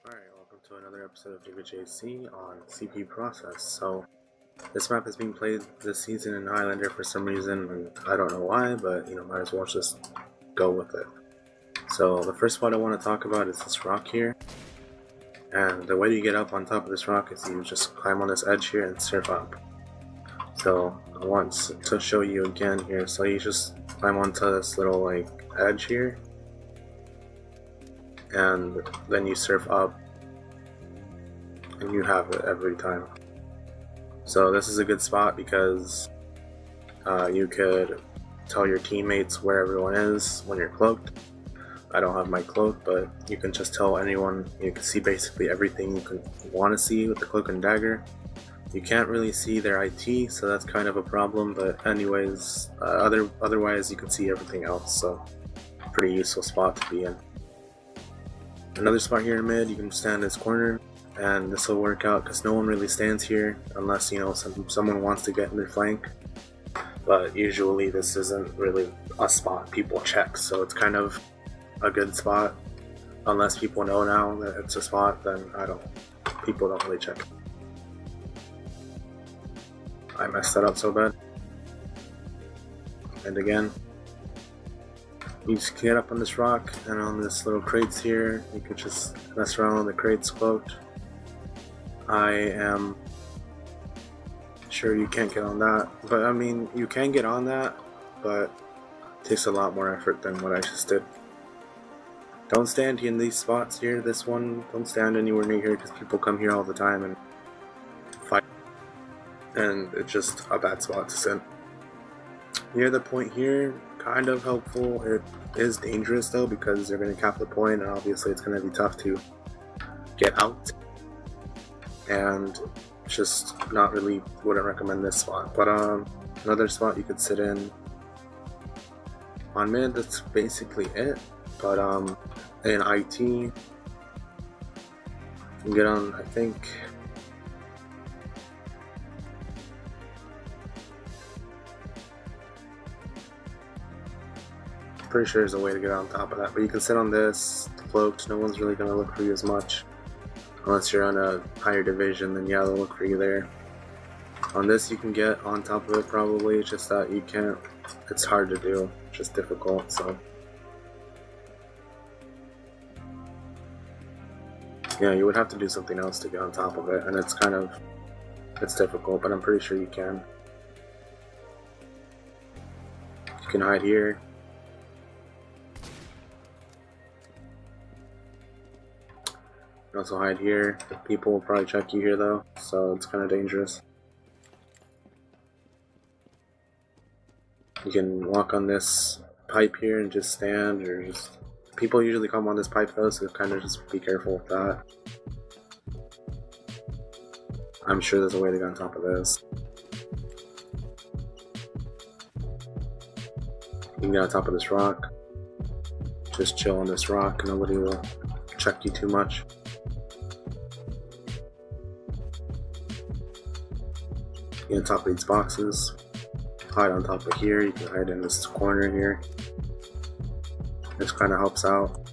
Alright, welcome to another episode of JigaJC on CP Process. So, this map is being played this season in Highlander for some reason, and I don't know why, but might as well just go with it. So, the first spot I want to talk about is this rock here. And the way you get up on top of this rock is you just climb on this edge here and surf up. So, I want to show you again here. So, you just climb onto this little edge here, and then you surf up and you have it every time. So this is a good spot because you could tell your teammates where everyone is when you're cloaked. I don't have my cloak, but you can just tell anyone. You can see basically everything you can want to see with the cloak and dagger. You can't really see their IT, so that's kind of a problem, but anyways, otherwise you can see everything else, so pretty useful spot to be in. Another spot here in mid, you can stand in this corner, and this will work out because no one really stands here unless someone wants to get in their flank. But usually this isn't really a spot people check, so it's kind of a good spot. Unless people know now that it's a spot, then people don't really check. I messed that up so bad. And again, you just get up on this rock, and on this little crates here, you can just mess around on the crates cloaked. I am sure you can't get on that, but I mean, you can get on that, but it takes a lot more effort than what I just did. Don't stand in these spots here, this one, don't stand anywhere near here because people come here all the time and fight, and it's just a bad spot to sit. Near the point here, kind of helpful. It is dangerous though because they're going to cap the point, and obviously it's going to be tough to get out. And just not really wouldn't recommend this spot. But another spot you could sit in on mid, that's basically it. But in IT, you can get on, I think. Pretty sure there's a way to get on top of that, but you can sit on this cloaked. No one's really going to look for you as much unless you're on a higher division. Then yeah, they'll look for you there. On this you can get on top of it probably, it's just that you can't, it's hard to do, it's just difficult. So yeah, you would have to do something else to get on top of it, and it's difficult, but I'm pretty sure you can. You can hide here. Also hide here. People will probably check you here though, so it's kind of dangerous. You can walk on this pipe here and just stand, or just... People usually come on this pipe though, so kind of just be careful with that. I'm sure there's a way to get on top of this. You can get on top of this rock. Just chill on this rock, nobody will check you too much. Get on top of these boxes, hide on top of here, you can hide in this corner here. This kind of helps out.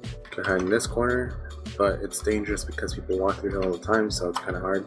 You can hide in this corner, but it's dangerous because people walk through here all the time, so it's kind of hard.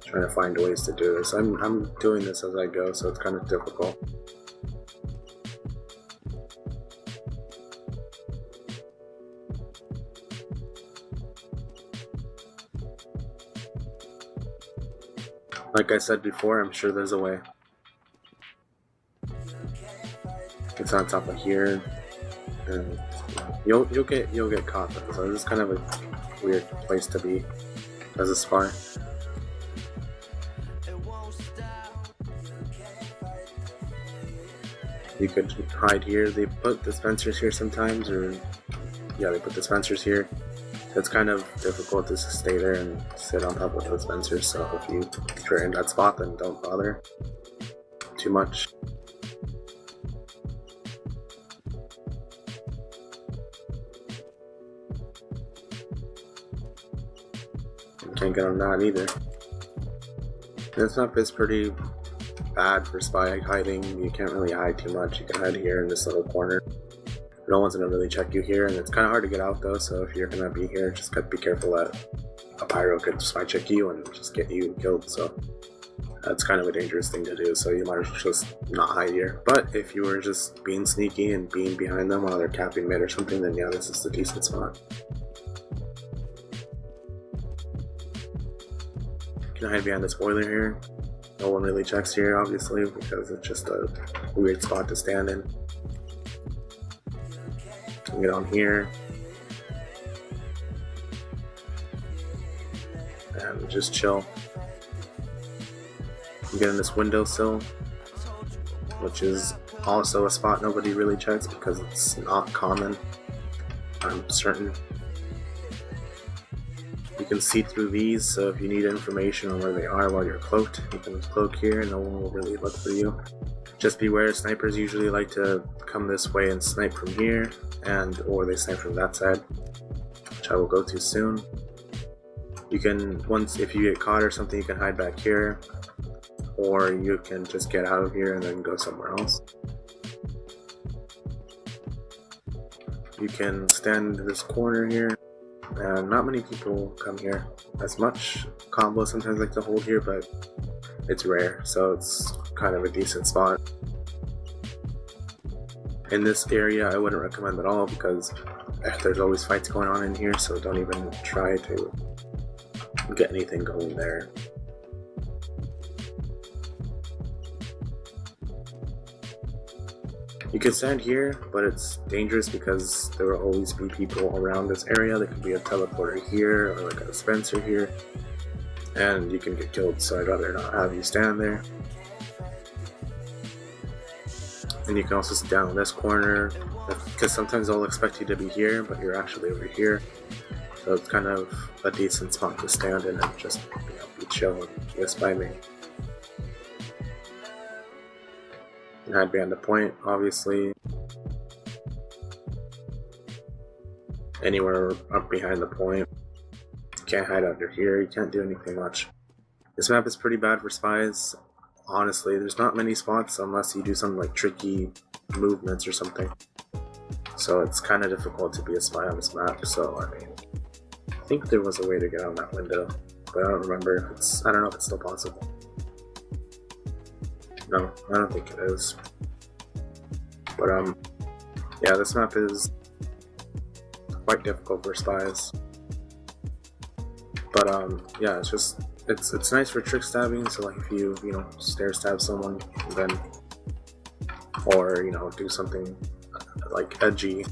Trying to find ways to do this. I'm doing this as I go, so it's kind of difficult. Like I said before, I'm sure there's a way. It's on top of here, and you'll get caught though. So this is kind of a weird place to be as a spy. You could hide here. They put dispensers here sometimes, or yeah, they put dispensers here. It's kind of difficult to stay there and sit on top of the dispensers, so if you're in that spot, then don't bother too much. You can't get on that either. This map is pretty bad for spy hiding. You can't really hide too much. You can hide here in this little corner. No one's gonna really check you here, and it's kind of hard to get out though. So if you're gonna be here, just gotta be careful that a pyro could spy check you and just get you killed. So that's kind of a dangerous thing to do. So you might as well just not hide here. But if you were just being sneaky and being behind them while they're capping mid or something, then yeah, this is the decent spot. You can hide behind this boiler here. No one really checks here, obviously, because it's just a weird spot to stand in. You can get on here and just chill. You get in this windowsill, which is also a spot nobody really checks because it's not common, I'm certain. You can see through these, so if you need information on where they are while you're cloaked, you can cloak here and no one will really look for you. Just beware, snipers usually like to come this way and snipe from here, or they snipe from that side, which I will go to soon. You can, if you get caught or something, you can hide back here, or you can just get out of here and then go somewhere else. You can stand in this corner here. Not many people come here as much. Combos sometimes like to hold here, but it's rare, so it's kind of a decent spot. In this area, I wouldn't recommend at all because there's always fights going on in here, so don't even try to get anything going there. You can stand here, but it's dangerous because there will always be people around this area. There could be a teleporter here or like a dispenser here, and you can get killed, so I'd rather not have you stand there. And you can also sit down in this corner, because sometimes they'll expect you to be here, but you're actually over here. So it's kind of a decent spot to stand in and just, be chill and get by me. And hide behind the point, obviously. Anywhere up behind the point. You can't hide under here, you can't do anything much. This map is pretty bad for spies. Honestly, there's not many spots unless you do some like tricky movements or something. So it's kind of difficult to be a spy on this map, so I mean, I think there was a way to get out that window, but I don't remember if I don't know if it's still possible. No, I don't think it is. But yeah, this map is quite difficult for spies. But yeah, it's nice for trick stabbing. So like if you stare stab someone, then or do something like edgy,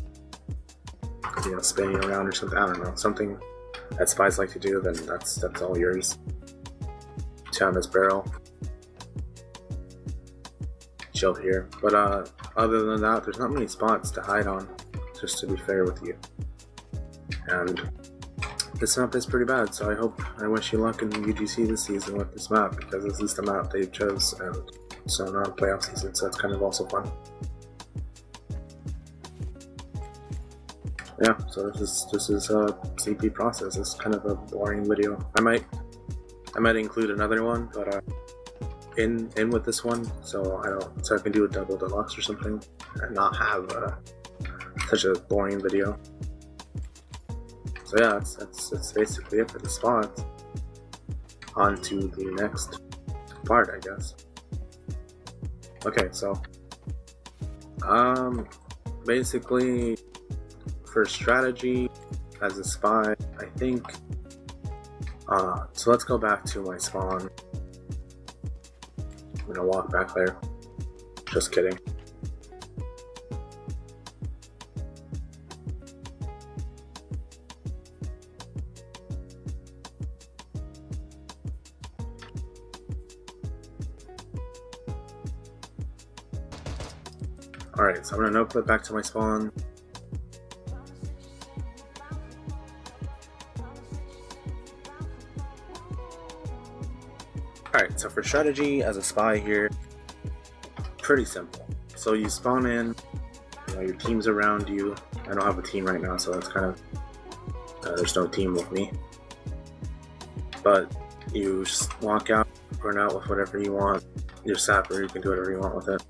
spinning around or something. I don't know, something that spies like to do. Then that's all yours. Down this barrel. Chill here, but other than that, there's not many spots to hide on, just to be fair with you. And this map is pretty bad, so I wish you luck in UGC this season with this map, because this is the map they chose, and so not a playoff season, so it's kind of also fun. Yeah, so this is a CP process. It's kind of a boring video. I might include another one, but in with this one, so I can do a double deluxe or something and not have such a boring video. So yeah, that's basically it for the spot. On to the next part, I guess. Okay, so basically for strategy as a spy, I think so let's go back to my spawn. I'm gonna walk back there. Just kidding. Alright, so I'm gonna no-clip back to my spawn. Alright, so for strategy as a spy here, pretty simple. So you spawn in, your team's around you. I don't have a team right now, so that's kind of, there's no team with me. But you just walk out, run out with whatever you want, your sapper, you can do whatever you want with it.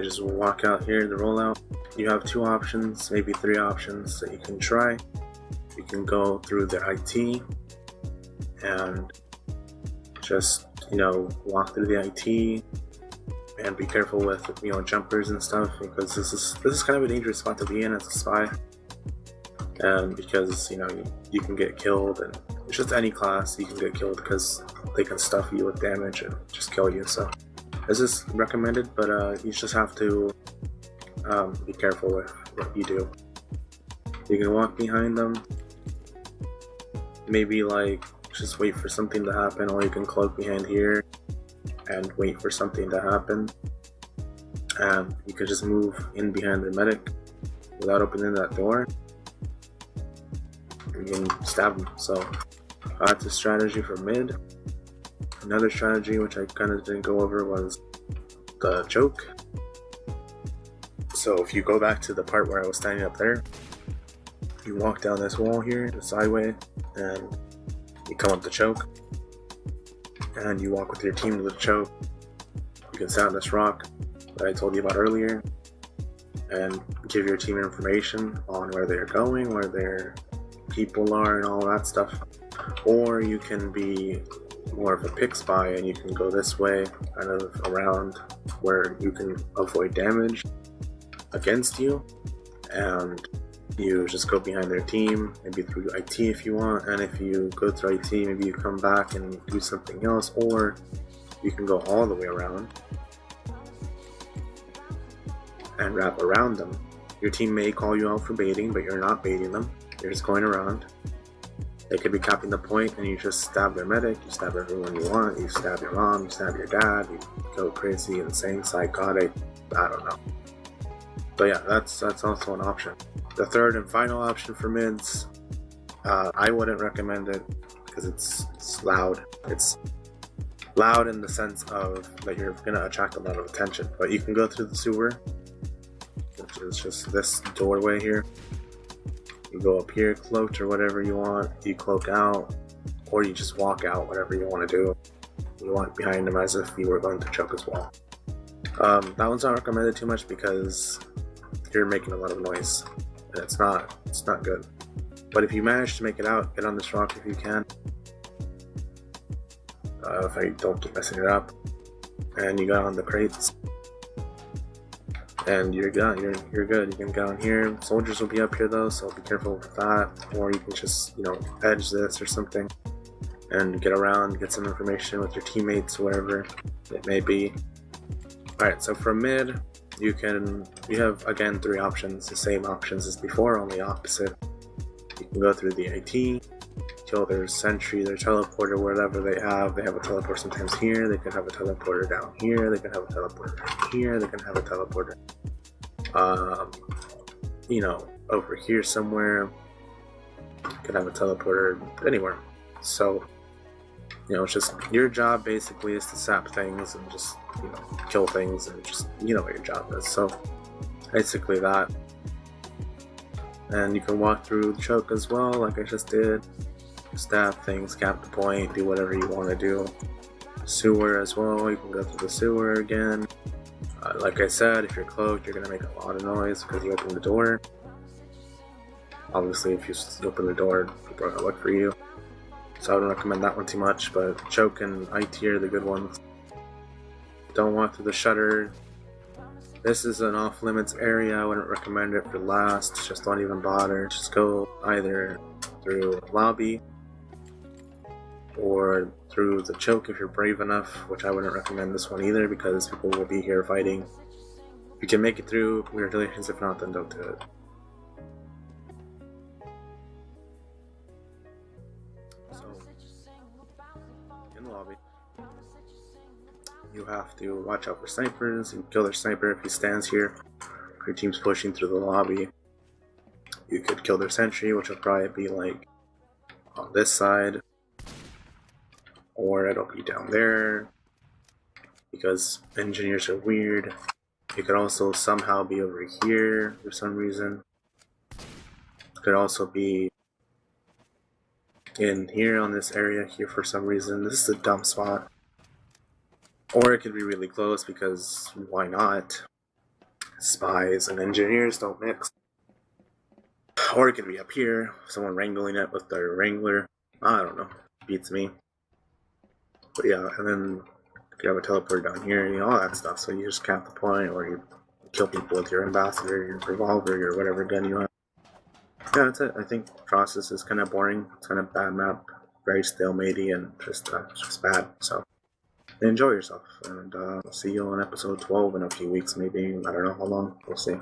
Just walk out here, the rollout. You have 2 options, maybe 3 options that you can try. You can go through the IT and just, walk through the IT and be careful with, jumpers and stuff, because this is kind of a dangerous spot to be in as a spy. And because, you can get killed, and it's just any class you can get killed because they can stuff you with damage and just kill you. So this is recommended, but you just have to be careful with what you do. You can walk behind them, maybe just wait for something to happen, or you can cloak behind here and wait for something to happen. And you can just move in behind the medic without opening that door. You can stab them. So that's a strategy for mid. Another strategy, which I kind of didn't go over, was the choke. So if you go back to the part where I was standing up there, you walk down this wall here, the sideway, and you come up the choke, and you walk with your team to the choke. You can sound this rock that I told you about earlier, and give your team information on where they're going, where their people are, and all that stuff. Or you can be more of a pick spy, and you can go this way, kind of around where you can avoid damage against you, and you just go behind their team, maybe through IT if you want. And if you go through IT, maybe you come back and do something else, or you can go all the way around and wrap around them. Your team may call you out for baiting, but you're not baiting them. You're just going around. They could be capping the point, and you just stab their medic, you stab everyone you want, you stab your mom, you stab your dad, you go crazy, insane, psychotic, I don't know. But yeah, that's also an option. The third and final option for mids, I wouldn't recommend it because it's loud. It's loud in the sense of that you're gonna attract a lot of attention. But you can go through the sewer, which is just this doorway here. You go up here, cloaked or whatever you want. You cloak out, or you just walk out, whatever you want to do. You walk behind them as if you were going to choke as well. That one's not recommended too much because you're making a lot of noise, and it's not good. But if you manage to make it out, get on this rock if you can. If I don't keep messing it up, and you got on the crates, and you're good. You're good. You can go on here. Soldiers will be up here though, so be careful with that. Or you can just edge this or something, and get around, get some information with your teammates, wherever it may be. All right. So for mid, you have again 3 options, the same options as before, only opposite. You can go through the IT, kill their sentry, their teleporter, whatever they have. They have a teleport sometimes here, they can have a teleporter down here, they can have a teleporter down here, they can have a teleporter over here somewhere. You can have a teleporter anywhere. So it's just your job basically is to sap things and just kill things, and just what your job is. So basically that. And you can walk through the choke as well, like I just did. Stab things, cap the point, do whatever you want to do. Sewer as well, you can go through the sewer again. Like I said, if you're cloaked, you're going to make a lot of noise because you open the door. Obviously, if you open the door, people are going to look for you. So I don't recommend that one too much, but choke and IT are the good ones. Don't walk through the shutter. This is an off-limits area. I wouldn't recommend it for last. Just don't even bother. Just go either through lobby or through the choke if you're brave enough, which I wouldn't recommend this one either because people will be here fighting. If you can make it through, congratulations. If not, then don't do it. So, in the lobby, you have to watch out for snipers. You kill their sniper if he stands here. If your team's pushing through the lobby, you could kill their sentry, which will probably be on this side, or it'll be down there because engineers are weird. It could also somehow be over here for some reason. It could also be in here on this area here for some reason. This is a dumb spot. Or it could be really close because why not? Spies and engineers don't mix. Or it could be up here, someone wrangling it with their wrangler. I don't know. Beats me. But yeah, and then you have a teleport down here, and all that stuff. So you just cap the point, or you kill people with your ambassador, your revolver, your whatever gun you have. Yeah, that's it. I think process is kind of boring. It's kind of bad map, very stalematey, and just bad. So enjoy yourself, and see you on episode 12 in a few weeks, maybe. I don't know how long. We'll see.